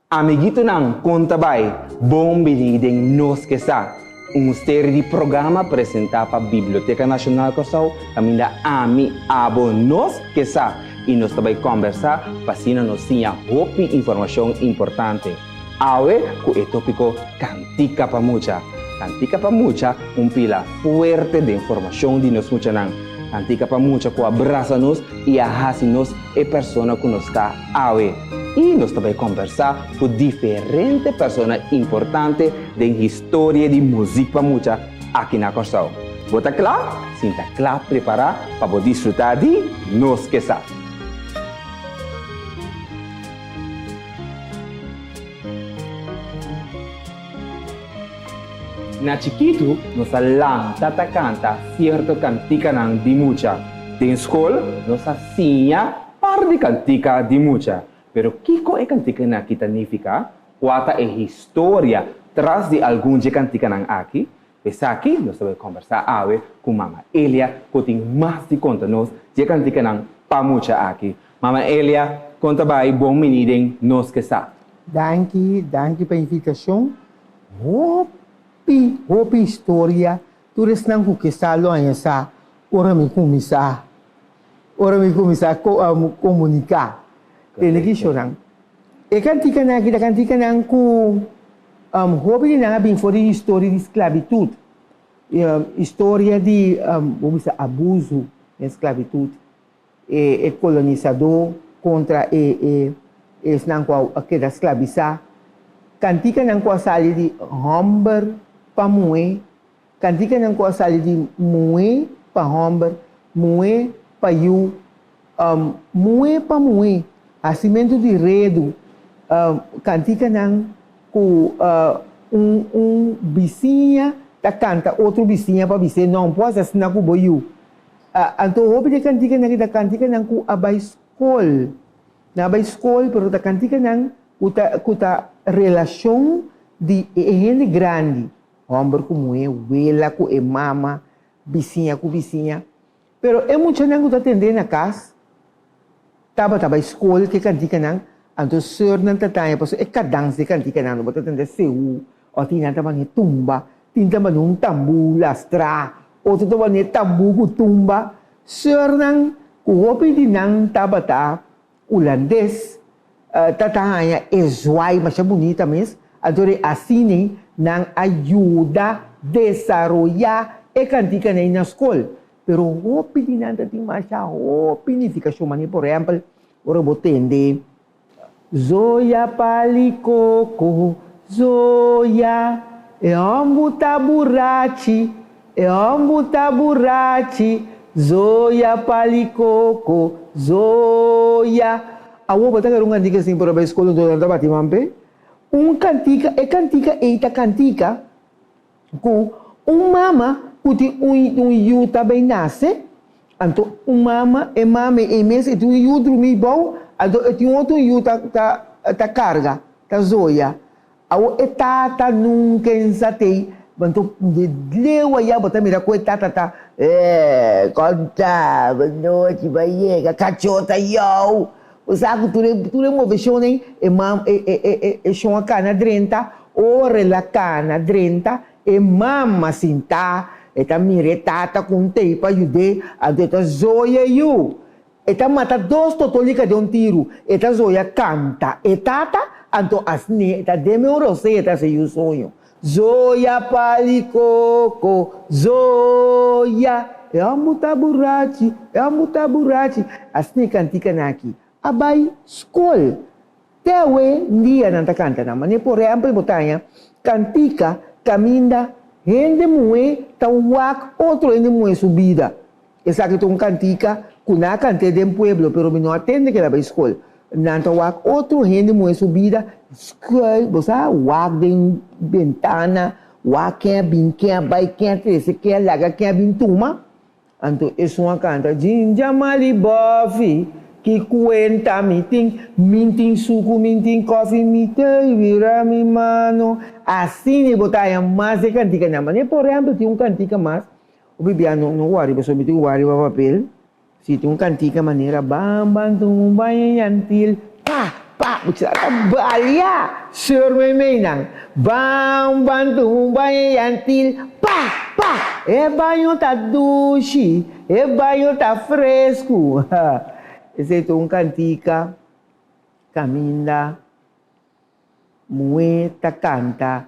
Amiguito ng Contabay, bom binideng nos kesa. Um série de programa apresentar para a Biblioteca Nacional Corsau, caminha ami abo nos kesa. E nós também conversar para sina nos tinha hopi informação importante. Awe ku e tópico Cantica pa Mucha. Cantica pa Mucha, pila fuerte de informação de nos mucha nang. Cantica pa Mucha ku abraça-nos e arrasa-nos e persona que nos está awe. E nós também conversar com diferentes pessoas importantes da história de música pa Mucha aqui na Corsau. Bota claro? Sinta claro preparar para poder desfrutar de nos que sabe. Na chiquito, nós lang tata canta certo cantica nang di mucha. Tem escola, nós asinha par de cantica di mucha. Pero kiko é cantica na kita nifica? Quata é história tras de algum de cantica nang aqui? Pesa aqui, nós vamos conversar awe com Mama Elia, que tem mais de conta nos de cantica nang pa mucha aqui. Mama Elia, conta bem, bom menino, nos que sabe. Danke pela invitação. Hopi história, tu resnang kukisalo ang sa ora mi começar a comunicar. Ele chorang. E cantica nang ku hopi na bem for história de esclavitud. História de vamos dizer abuso de esclavitud. E colonizador contra nang qual aquela escravizar. Cantica nang qual sali de Humber pa mue, cantica nang qual sali de mue pa Humber, mue pa yu, mue pa mue, acimento de redo, cantica nang ku vizinha ta canta outro vizinha pa vizinha não pode assinar ku boyu. Anto hobi de cantica nang ku abay school, na abay school pero ta cantica nang kuta relação de gente grande, homem como ela com a mama, vizinha com vizinha, pero é muito não que atender na casa, tava escola que cantica não, então senhor não tá tão, porque é cadang de cantica não, bota atender seu, ou tinha tava ne tumba, tinha tava num tambu lastra, ou tava ne tambu com tumba, senhor não, o hopi de não tava holandês tatahanya eswai mas bonita mesmo adore assim não ajuda desarrollar e cantica na escola pero hopi di nanta ting masha hopi ni fica chamando por exemplo ora botende Zoya palikoko Zoya e ambuta burachi Zoya palikoko Zoya awo bota que cantica assim por a escola do da batimampe cantica eita cantica com mama que yuta bem nasce anto mama e mes e tu yu dormir bom anto e outro yuta ta carga ta zoia awo etata nunca ensatei bantu de lewa ya bota mira com etata conta boa noite vai cachota yo sabe, tu movession nem e chama cana drenta, ore la cana drenta, e mamma sinta, e ta miretata com tei para ajudar, a deta zoia you. E ta mata dos totolica de tiro, e ta zoia canta, e tata, anto asne, e ta deme orose, e ta se you sonho. Zoia palikoko, zoia, e amuta burachi, asne cantica naki. Abay school. Tewe dia nanta canta na mane por exemplo botanya cantica caminda gente mue tawak outro gente mue subida. Esa que cantica kuna cante de pueblo pero me não atende que la school. Nanta wak outro gente mue subida school bosa wak de ventana wak que bin que bay que trece que laga que bin tuma. Anto es uma canta jinja malibofi que cuenta minting suco, minting coffee, mitei, vira mi mano. Assim botar mais de cantica na mano. Por exemplo, tem cantica mais. O bibiano não guarda, mas tem guarda papel. Se tem cantica maneira, bam, tum, banho, yantil, pá, pa, muchata balia, sur me menang, bam bantu bayantil, pa, e banho tá duche, e banho tá fresco. Esse é um cantica, caminha, mueta canta,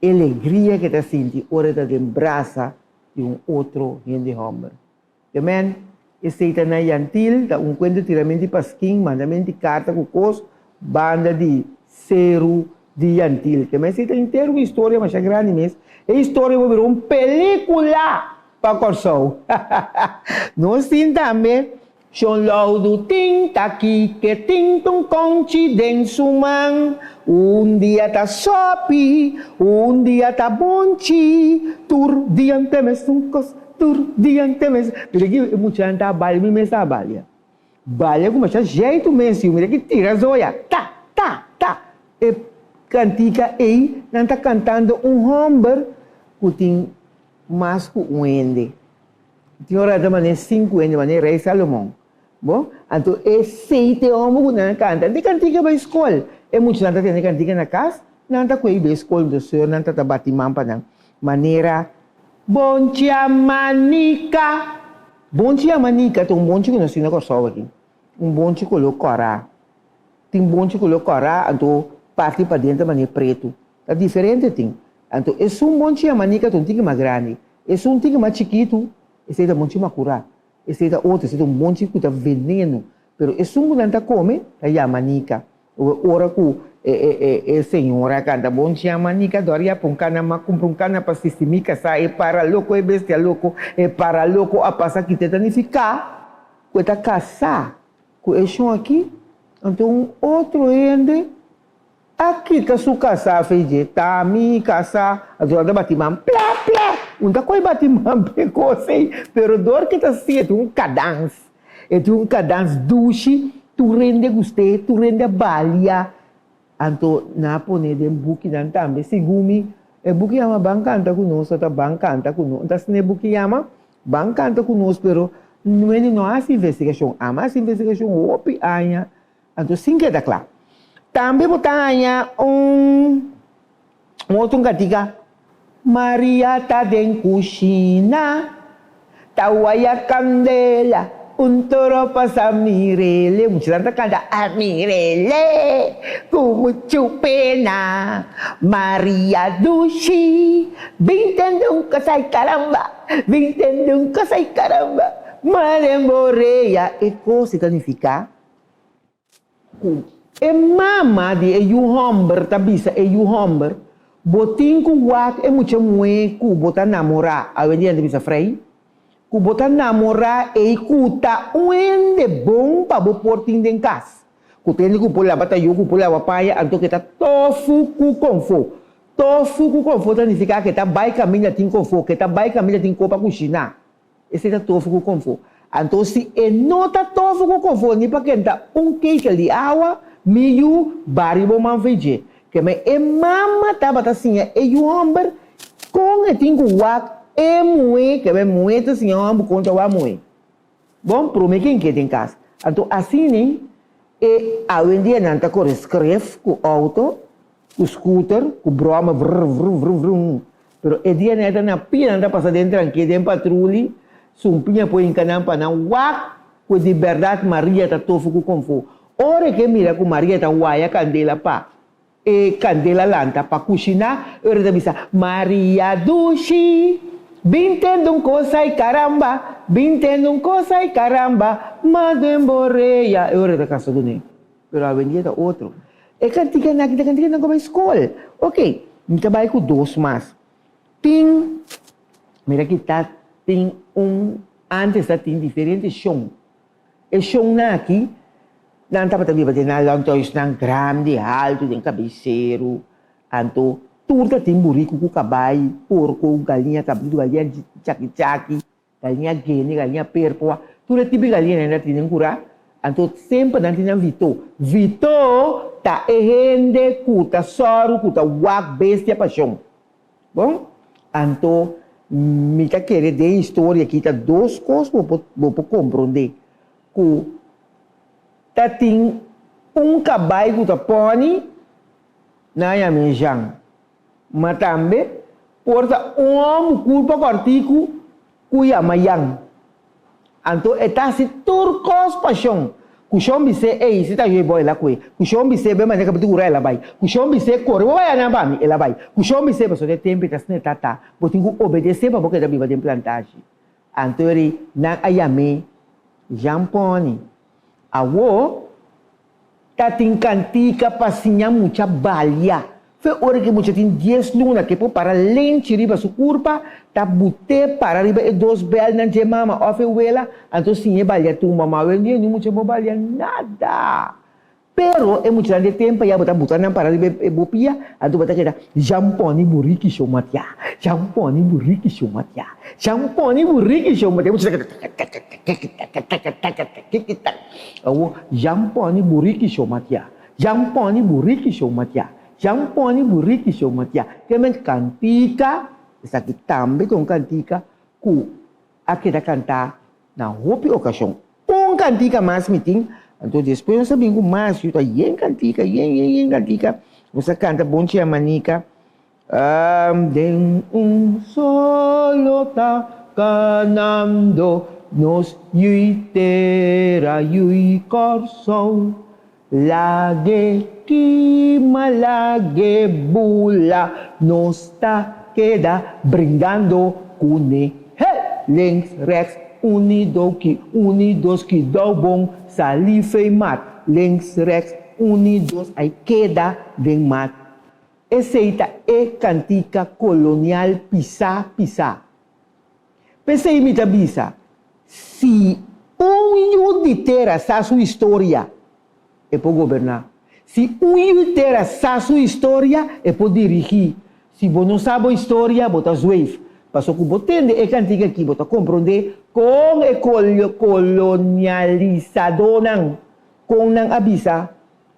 alegria que te sente, hora de abraça de outro gente homem. Amen? Esse é na Yantil, da cuento tiramento pasquim, mandamento de carta com cos, banda de cero de Yantil. Que mas esse é inteiro uma história, mas é grande mesmo. A história vai virar uma película para Corsol. Nós temos também, Sean Laudo ting taki que ting tung conchi den sumang. Dia tá sopi, dia tá bonchi, tur diante mes tungkos, tur diante mes. Pero aqui muita gente trabalha, me mesa balha. Balha como é jeito mesmo, me que tira a zoia, tá. E cantica aí, não tá cantando homem que tem mais que ende. Tinha hora da maneira 5 ende, maneira Rei Salomão. Bom, então esse homem que não canta, de cantica para a escola. E muitos não têm cantica na casa, não tá com a escola do senhor, não tá batimão para maneira bom dia manica. Bom dia manica, tem bom dia que nós temos aqui. Bom dia que corá. Tem bom dia que corá, então parte para dentro maneira preto. É diferente tem. Então esse bom dia manica tem que mais grande. Esse tem que mais chiquito, esse é bom dia mais curá. Esse é outro, esse é bom dia que tá veneno. Pero esse não tá come, é a manica. Ora que senhora canta bom dia manica doria puncana macumpruncana para sistemica sai para louco e bestia louco e para louco a passar que te danificar que tá caçar que é chão aqui então outro ende aqui tá su caçar fez tá mi caçar a dor da batimam plá unda coi batimam pegou sei pero dor que tá sendo um cadans duche tu rende guste, tu rende balia. Anto na pone de buki dan tambe sigumi buki ama bancanta conosco, tá bancanta conosco. Das ne buki ama bancanta conosco, pero não é nossa investigação. A nossa investigação opi anya. Anto sim que tá claro. Também botanya outro gatica Maria tá den cozinha, tá uaya candela. Toro pasa Mirele, mucha gente canta a Mirele, con mucho pena, Maria Dushi, vintendo un casa y caramba, Malemboreia, e cosa significa? E mama di e homber, tabisa e homber, botin ku wak e mucha mue ku botan namora, a venir tabisa frei. Ku botar namorar e kuta uende bom para bo porting den cas. Ku tende ku pula bata yo ku pula papaya anto kita tofu ku konfo. Tofu ku konfo significa que tá vai caminha tin konfo, que tá vai caminha tin copa cozinha. Esse é tofu ku konfo. Então se nota tofu ku konfo ni para quenta cake de água, milho, baribo man veje. Que me mama tá bata assim e o homem com e tin ku wak e moe, que é moeda, assim, eu conta o moe. Bom, para mim, quem tem casa. Então, assim, né? E a vendia não está com escreve, com auto, com scooter, com broma, vrum. Pero e dia não está na pia, não está passando dentro aqui, dentro patrulha, sumpinha põe em canal para não, wak, com de verdade, Maria está tofu com confu. Ora que mira com Maria está uaia candela pa. E candela lanta para cozinhar, ora está bisa, Maria Dushi. Vintendo un cosa y caramba, Mademboreia. Eu era da casa do Ney, pero a vendia outro. E cantica na como escola. Ok, eu trabalho com 2 mais. Tem, mira que tá, tem antes tem diferente chão. E chão na aqui, não estava também batendo na lantois, não grande, alto, tem cabeceiro, anto, tudo tem burrico com cabai, porco, galinha cabrito, galinha chaki-chaki, galinha guene, galinha perpoa, tudo tipo de galinha ainda tem curar. Então sempre não tem Vitor. Vitor tá rende, cuta soro, cuta wak bestia paixão. Bom? Então me tá querendo de história aqui tá 2 coisas vou compreender. Que tá tem kabay ko ta pony na yamejang. Matambe, porta culpa cortico cuya mayang. Anto etasi turcos passion. Kushon bise si ta boy la kwe. Kushon bise be mané kapatu ura ela bai. Kushon bise corre vai ana bami ela bai. Kushon bise paso de tempo tas ne tata. Botingu obedecer pa boca da biba de plantagem. Anto eri na ayame jamponi. Awo tatin cantica pasinha mucha balha. Fe ora que mucha tin 10 luna que po para lente riba su curpa ta bute para riba e dos bel na je mama ofe wela anto sinye balha tu mama wendi ni mucha balha nada. Pero é mucha de tempo ya bota butana para riba e bopia anto bota keda jamponi buriki shomatia. Jamponi buriki shomatia. Jamponi buriki shomatia. Mucha awo jamponi buriki shomatia. Jamponi buriki shomatia. Jamponi buriki shomatia. Kemen cantica, essa aqui também com cantica, ku aqui da cantar na roupa ocasião. Cantica mais meeting, então depois nós sabemos mais, eu tô yen cantica. Você canta bom dia manica. Den solo ta canando nos yuitera yui corso. Lage quima, lage bula, nos ta queda brindando cune. Hey! Links, rex, unidos que dão bom, saliva e mat. Links, rex, unidos, aí queda de mat. Essa é cantica colonial pisa. Pensei imita bisa. Se de terra sa sua história, é para governar. Se de terra sa sua história, é para dirigir. Se você não sabe a história, você zueif. Passou que você entende é cantica aqui, você compreende com é colonializador com não avisa.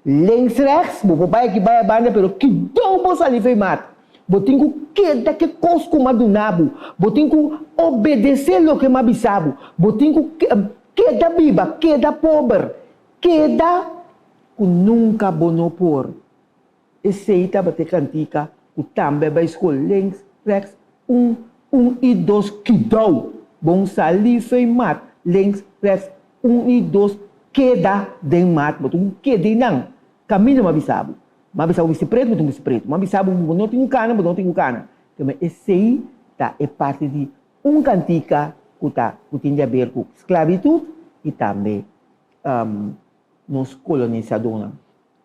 Links rex, você vai aqui vai a banda, pero que dão você ali fez mat. Você tem que queda que cosco madunabo. Você tem que obedecer o que mabisabo. Você tem que queda biba, queda pobre, queda que nunca bono por. Esse aí tá bater cantica, o também vai escolher links rex e dois que dão. Bom saliva e mat. Links rex e dois queda de mat. Você tem que queda não. Caminho mabisabo. Mabisabo se preto, não se preto. Mabisabo não tem cana, não tem cana. Então, esse aí tá, é parte de cantica que tem a ver com esclavitud e também nos colonizadores.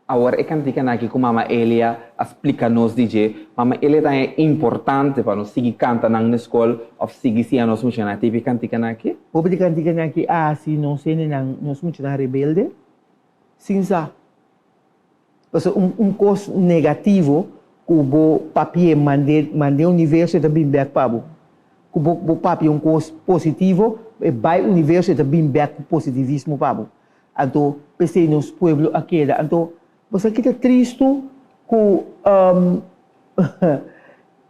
Agora, é cantica aqui com Mama Elia explica-nos, DJ. Mama Elia é importante para nós seguir cantando na escola ou seguir se a nós funciona. Teve cantica aqui? O de cantica aqui, se não sei, nós funciona rebelde, sim, sabe? Coisa negativo que o papier mande o universo também back para o papier coisa positivo vai o universo também back para positivismo para então pensei nos pueblos aqui então você que está triste que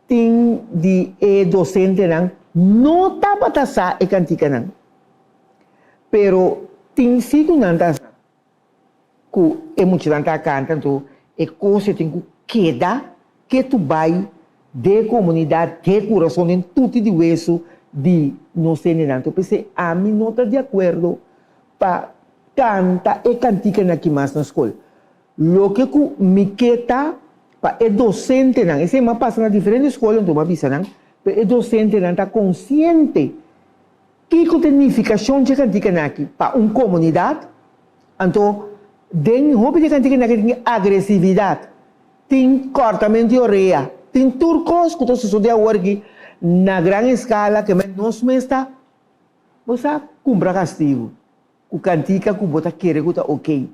tem de docente não está para passar e cantica não pero tem sido não está que é muito tanta canta, então é coisa tem que queda que tu vai de comunidade, de coração, em tudo de isso de não ser nada. Então pensei, a mim não está de acordo para cantar e cantica aqui mais na escola. Lo que me queda para é docente não, esse é uma passa na diferente escola, então uma visa não, é docente não está consciente que significação de cantica aqui para uma comunidade, então tem roupa de cantica tem agressividade, tem cortamento de orelha, tem turcos que você estuda hoje na grande escala que nós está, você cumpre castigo, o cantica que você quer que está ok,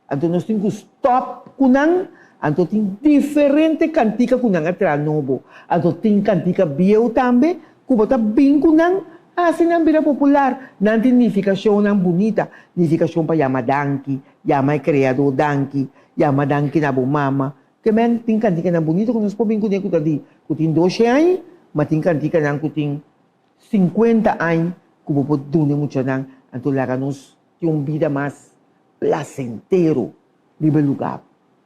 então nós temos que stop com não, então tem diferente cantica com não atrás novo, então tem cantica biel também que você bem com não. Assim não vira popular, não tem significação não bonita, significação para chamar danki, chamar criador danki, chamar danki na mama, que men tem cantica não bonita, quando nós podemos conhecer que tem 12 anos, mas tem cantica não que tem 50 anos, que você pode muito não, então lá nos tem uma vida mais placentero, riba lugar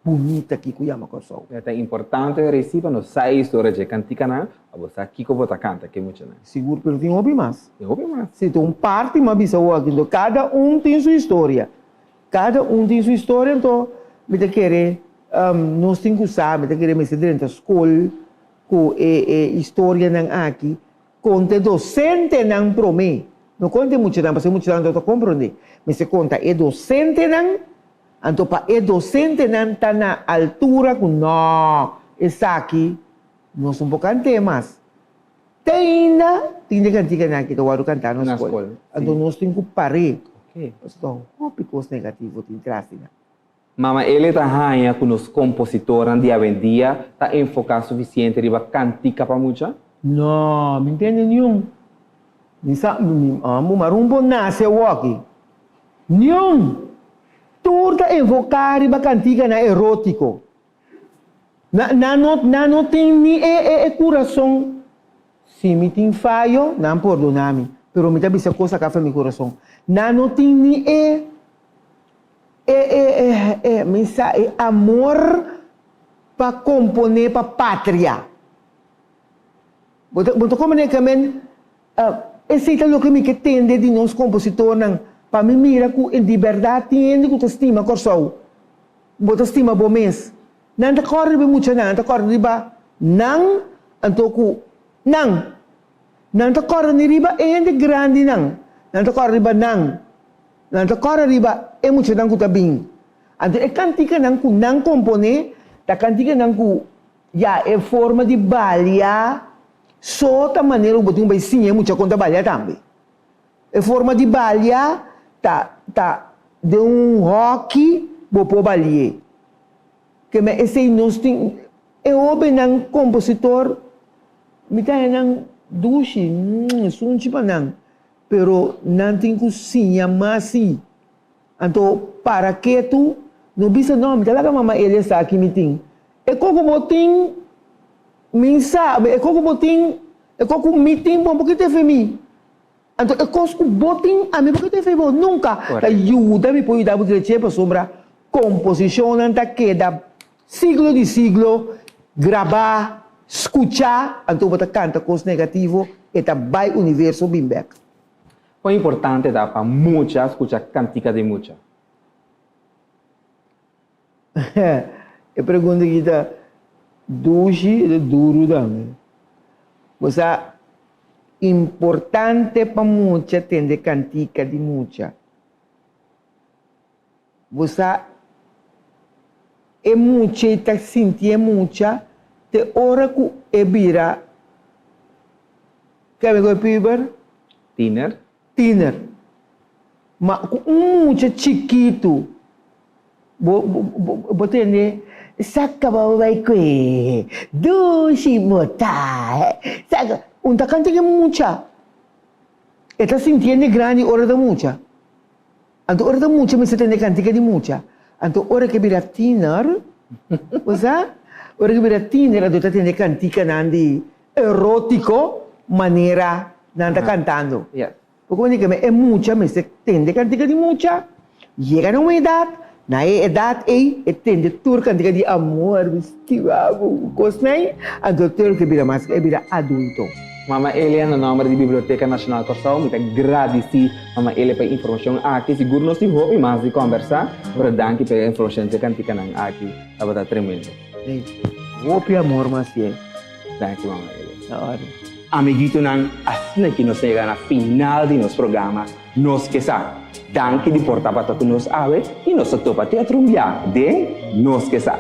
bonita aqui que eu Kosovo. É importante receber nos sai história de cantica na, a você aqui que você canta que muito né. Seguro pelo tem hobby mais. Eu ouvi mais. Se tem parte mas bisa aqui, então cada tem sua história. Cada tem sua história, então me te querer nós temos que saber, me te querer me se dentro da escola com história nang aqui, conta docente nang prome. Não conta muito não, porque muito não tô compreender. Mas se conta docente nang então, para docente não está na altura que não está aqui, nós não podemos cantar mais. Ainda, tem que cantar aqui, eu vou cantar na escola. Então, nós temos que parar. Ok. Então, o picos negativo tem traço. Mama, ele está rainha com os compositores dia em dia, está enfocado suficiente riba cantica para muita? Não, não entende nenhum. Marumbo nasce aqui. Nenhum. Tudo invocar e cantiga na erótico. Não tem nem coração. Se me tem falho, não perdona-me. Pero me também se coisa que faz meu coração. Não tem nem amor para componer para pátria. Boto como né que men esse é o que me que tende de nós compositores para mim mira que de verdade tem que estima corso. Boto estima bom mês. Não te corre bem muito não, te corre riba não, antoku não te corre ni riba de grande não te corre riba não te corre riba muito não que tá bem. Anto cantica não compone, ta cantica não já é forma de balha. Só da maneira que botou vai sim é muita conta balha também. É forma de balha tá de rock bopo balhe. Que me esse nós tem oube nang compositor me tá nang dushi sunchi panang pero não tem cozinha masi. Então para que tu não bisa nome talaga mama ele está aqui meeting. É como botin mensaje, é como meeting bom porque te femi. Então é como botin a mim porque te femi nunca. Ajuda me pode dar direito para sombra composição anta queda siglo de siglo gravar, escuchar, então você canta coisas negativas e tá vai universo bimbek. O importante é para muita escutar cantica de muita. Eu pergunto aqui da dushi de duro também. Você importante para muita ter cantica de muita. Você é muita e tá sentir muita te hora que é vira que é piber tiner mas muita chiquito botene saca vai que dushi botar saca tá cantando muita está sentindo grande hora da muita então hora da muita me se tem cantica de muita então hora que vira tiner você hora que vira tiner então tá tendo cantica nandi erótico maneira nanda cantando porque quando é muita me se tem cantica de muita chega numa idade na idade tende tur cantica de amor estivavo cosnei então ter que vira mais que vira adulto. Mama Eliana, no nome da Biblioteca Nacional Corsão, muito agradecer Mama Elia pela informação aqui. Seguro nós temos hobby mais de conversar, mas danke pela informação que cantica aqui. Estava tremendo. Hobby amor mas é. Danke Mama Elia. Na hora. Amiguito nang asna que nos chega na final de nosso programa, nos que sa. Danke de portar para todos nós ave e nós topa teatro de nos que sa.